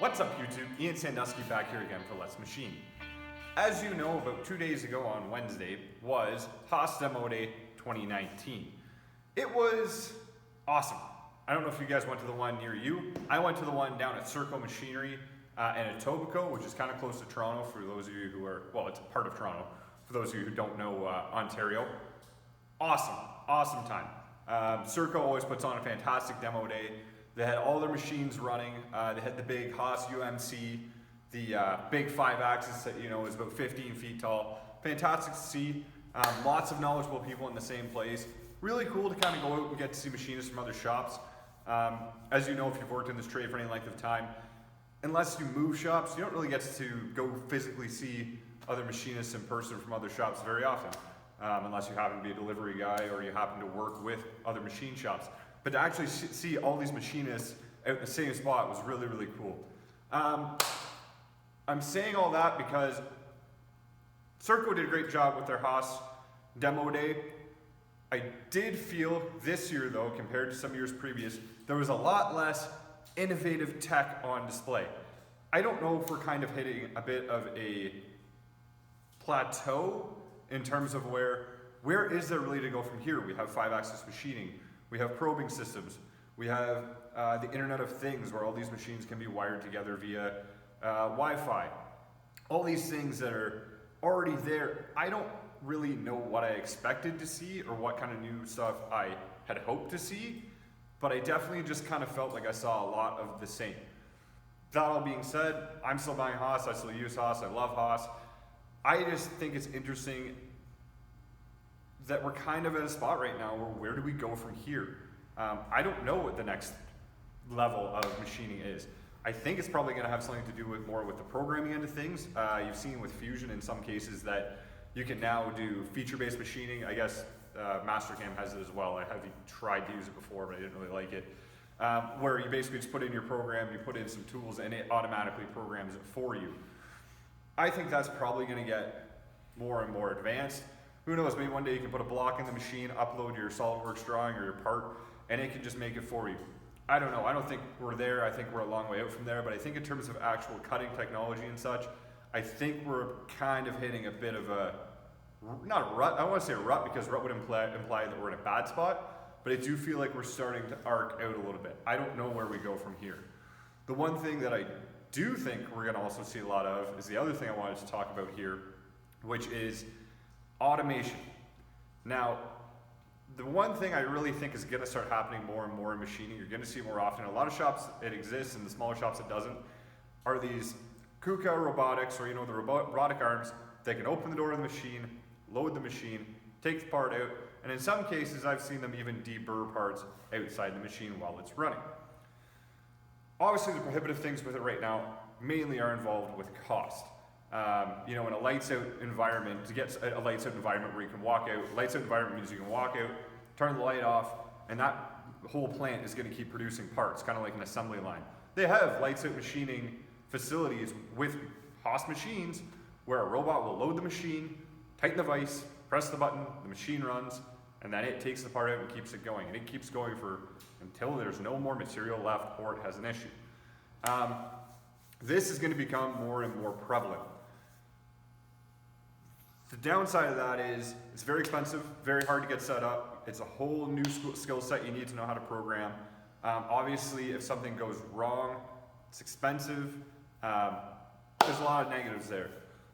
What's up YouTube? Ian Sandusky back here again for Let's Machine. As you know, about 2 days ago on Wednesday was Haas Demo Day 2019. It was awesome. I don't know if you guys went to the one near you. I went to the one down at Circle Machinery in Etobicoke, which is kind of close to Toronto for those of you who are, well, it's a part of Toronto, for those of you who don't know Ontario. Awesome time. Circle always puts on a fantastic demo day. They had all their machines running. They had the big Haas UMC, the big 5-axis that is about 15 feet tall. Fantastic to see. Lots of knowledgeable people in the same place. Really cool to kind of go out and get to see machinists from other shops. As you know, if you've worked in this trade for any length of time, unless you move shops, you don't really get to go physically see other machinists in person from other shops very often, unless you happen to be a delivery guy or you happen to work with other machine shops. But to actually see all these machinists out in the same spot was really, really cool. I'm saying all that because Circo did a great job with their Haas demo day. I did feel this year though, compared to some years previous, there was a lot less innovative tech on display. I don't know if we're kind of hitting a bit of a plateau in terms of where is there really to go from here? We have 5-axis machining. We have probing systems. We have the Internet of Things, where all these machines can be wired together via Wi-Fi. All these things that are already there. I don't really know what I expected to see or what kind of new stuff I had hoped to see, but I definitely just kind of felt like I saw a lot of the same. That all being said, I'm still buying Haas. I still use Haas. I love Haas. I just think it's interesting that we're kind of at a spot right now where do we go from here? I don't know what the next level of machining is. I think it's probably going to have something to do with more with the programming end of things. You've seen with Fusion in some cases that you can now do feature-based machining. I guess Mastercam has it as well. I haven't tried to use it before, but I didn't really like it. Where you basically just put in your program, you put in some tools, and it automatically programs it for you. I think that's probably going to get more and more advanced. Who knows, maybe one day you can put a block in the machine, upload your SolidWorks drawing or your part, and it can just make it for you. I don't know, I don't think we're there. I think we're a long way out from there, but I think in terms of actual cutting technology and such, I think we're kind of hitting a bit of a, not a rut, I don't want to say a rut because rut would imply that we're in a bad spot, but I do feel like we're starting to arc out a little bit. I don't know where we go from here. The one thing that I do think we're going to also see a lot of is the other thing I wanted to talk about here, which is automation. Now, the one thing I really think is going to start happening more and more in machining, you're going to see more often. In a lot of shops it exists, and the smaller shops it doesn't, are these KUKA robotics, or the robotic arms that can open the door of the machine, load the machine, take the part out, and in some cases I've seen them even deburr parts outside the machine while it's running. Obviously the prohibitive things with it right now mainly are involved with cost. In a lights out environment, to get a lights out environment where you can walk out, lights out environment means you can walk out, turn the light off, and that whole plant is going to keep producing parts, kind of like an assembly line. They have lights out machining facilities with Haas machines where a robot will load the machine, tighten the vise, press the button, the machine runs, and then it takes the part out and keeps it going. And it keeps going until there's no more material left or it has an issue. This is going to become more and more prevalent. The downside of that is it's very expensive, very hard to get set up. It's a whole new skill set you need to know how to program. Obviously, if something goes wrong, it's expensive. There's a lot of negatives there.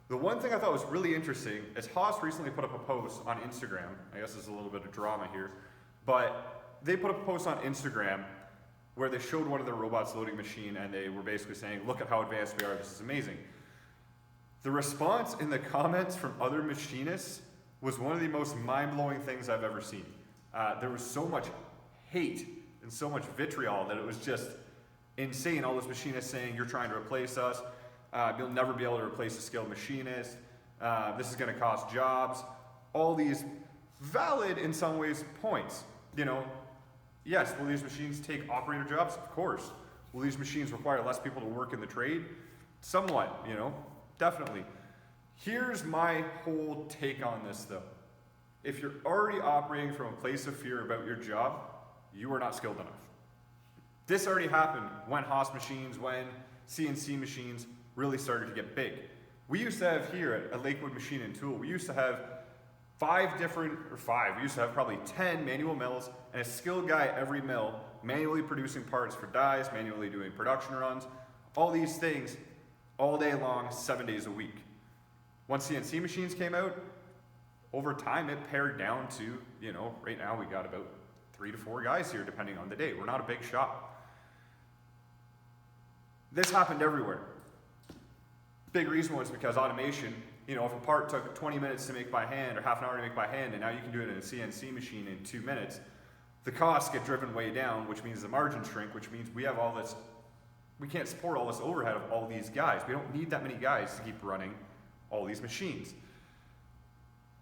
The one thing I thought was really interesting is Haas recently put up a post on Instagram. I guess there's a little bit of drama here, but they put up a post on Instagram where they showed one of their robots loading machine, and they were basically saying, look at how advanced we are, this is amazing. The response in the comments from other machinists was one of the most mind-blowing things I've ever seen. There was so much hate and so much vitriol that it was just insane. All those machinists saying, you're trying to replace us, you'll never be able to replace a skilled machinist, this is going to cost jobs. All these valid, in some ways, points. Yes, will these machines take operator jobs? Of course. Will these machines require less people to work in the trade? Somewhat, definitely. Here's my whole take on this though. If you're already operating from a place of fear about your job, you are not skilled enough. This already happened when Haas machines, when CNC machines really started to get big. We used to have here at Lakewood Machine and Tool, we used to have we used to have probably 10 manual mills and a skilled guy at every mill manually producing parts for dies, manually doing production runs, all these things all day long, 7 days a week. Once CNC machines came out, over time it pared down to, right now we got about 3 to 4 guys here depending on the day. We're not a big shop. This happened everywhere. Big reason was because automation, if a part took 20 minutes to make by hand or half an hour to make by hand, and now you can do it in a CNC machine in 2 minutes, the costs get driven way down, which means the margins shrink, which means we have all this, we can't support all this overhead of all these guys. We don't need that many guys to keep running all these machines.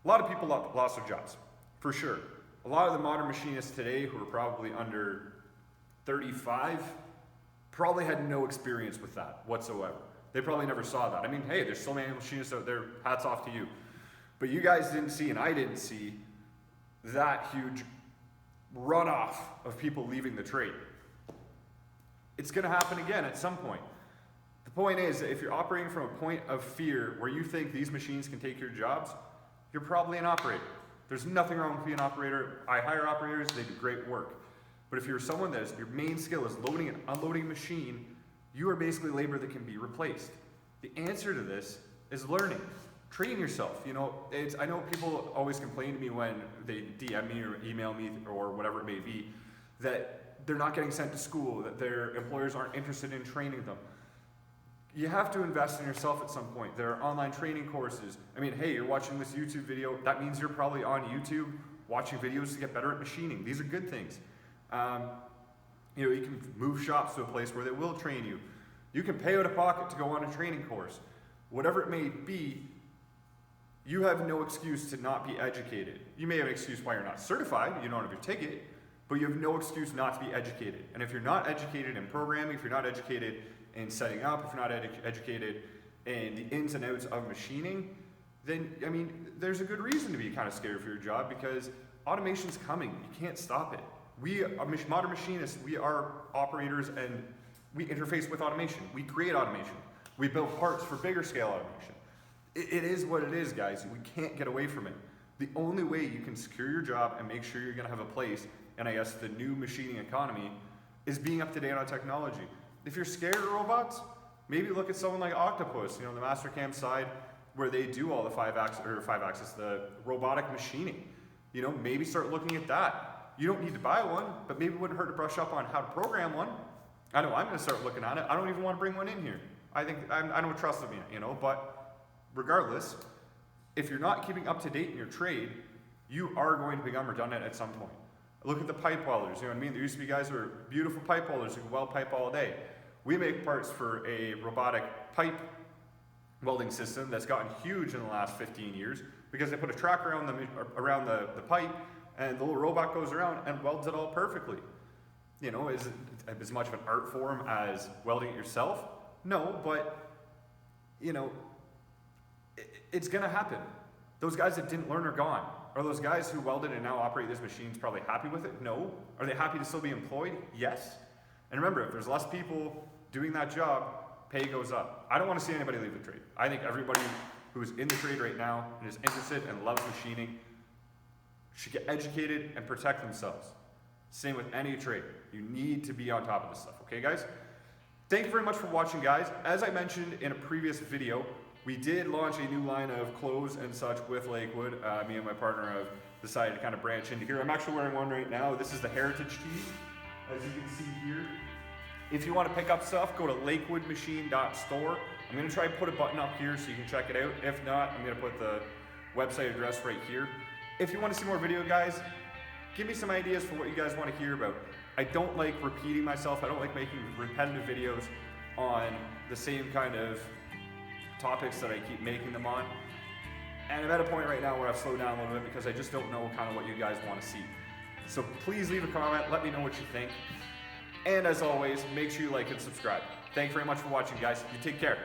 A lot of people lost their jobs, for sure. A lot of the modern machinists today who are probably under 35 probably had no experience with that whatsoever. They probably never saw that. I mean, hey, there's so many machinists out there, hats off to you. But you guys didn't see, and I didn't see, that huge runoff of people leaving the trade. It's gonna happen again at some point. The point is, if you're operating from a point of fear where you think these machines can take your jobs, you're probably an operator. There's nothing wrong with being an operator. I hire operators, they do great work. But if you're someone that your main skill is loading and unloading a machine, you are basically labor that can be replaced. The answer to this is learning. Train yourself. I know people always complain to me when they DM me or email me or whatever it may be, that they're not getting sent to school, that their employers aren't interested in training them. You have to invest in yourself at some point. There are online training courses. I mean, hey, you're watching this YouTube video, that means you're probably on YouTube watching videos to get better at machining. These are good things. You can move shops to a place where they will train you. You can pay out of pocket to go on a training course. Whatever it may be, you have no excuse to not be educated. You may have an excuse why you're not certified, you don't have your ticket, but you have no excuse not to be educated. And if you're not educated in programming, if you're not educated in setting up, if you're not educated in the ins and outs of machining, then, there's a good reason to be kind of scared for your job because automation's coming. You can't stop it. We, modern machinists, we are operators and we interface with automation. We create automation. We build parts for bigger scale automation. It is what it is, guys. We can't get away from it. The only way you can secure your job and make sure you're gonna have a place in, I guess, the new machining economy is being up to date on technology. If you're scared of robots, maybe look at someone like Octopus, the Mastercam side, where they do all the five-axis, the robotic machining. Maybe start looking at that. You don't need to buy one, but maybe it wouldn't hurt to brush up on how to program one. I know I'm gonna start looking at it. I don't even want to bring one in here. I don't trust them yet, but regardless, if you're not keeping up to date in your trade, you are going to become redundant at some point. Look at the pipe welders, There used to be guys who are beautiful pipe welders who can weld pipe all day. We make parts for a robotic pipe welding system that's gotten huge in the last 15 years because they put a tracker around the pipe and the little robot goes around and welds it all perfectly. Is it as much of an art form as welding it yourself? No, but, it's gonna happen. Those guys that didn't learn are gone. Are those guys who welded and now operate these machines probably happy with it? No. Are they happy to still be employed? Yes. And remember, if there's less people doing that job, pay goes up. I don't want to see anybody leave the trade. I think everybody who is in the trade right now and is interested and loves machining should get educated and protect themselves. Same with any trade. You need to be on top of this stuff, okay guys? Thank you very much for watching, guys. As I mentioned in a previous video, we did launch a new line of clothes and such with Lakewood. Me and my partner have decided to kind of branch into here. I'm actually wearing one right now. This is the Heritage tee, as you can see here. If you want to pick up stuff, go to lakewoodmachine.store. I'm going to try and put a button up here so you can check it out. If not, I'm going to put the website address right here. If you want to see more video, guys, give me some ideas for what you guys want to hear about. I don't like repeating myself. I don't like making repetitive videos on the same kind of topics that I keep making them on. And I'm at a point right now where I've slowed down a little bit because I just don't know kind of what you guys want to see. So please leave a comment, let me know what you think. And as always, make sure you like and subscribe. Thank you very much for watching, guys. You take care.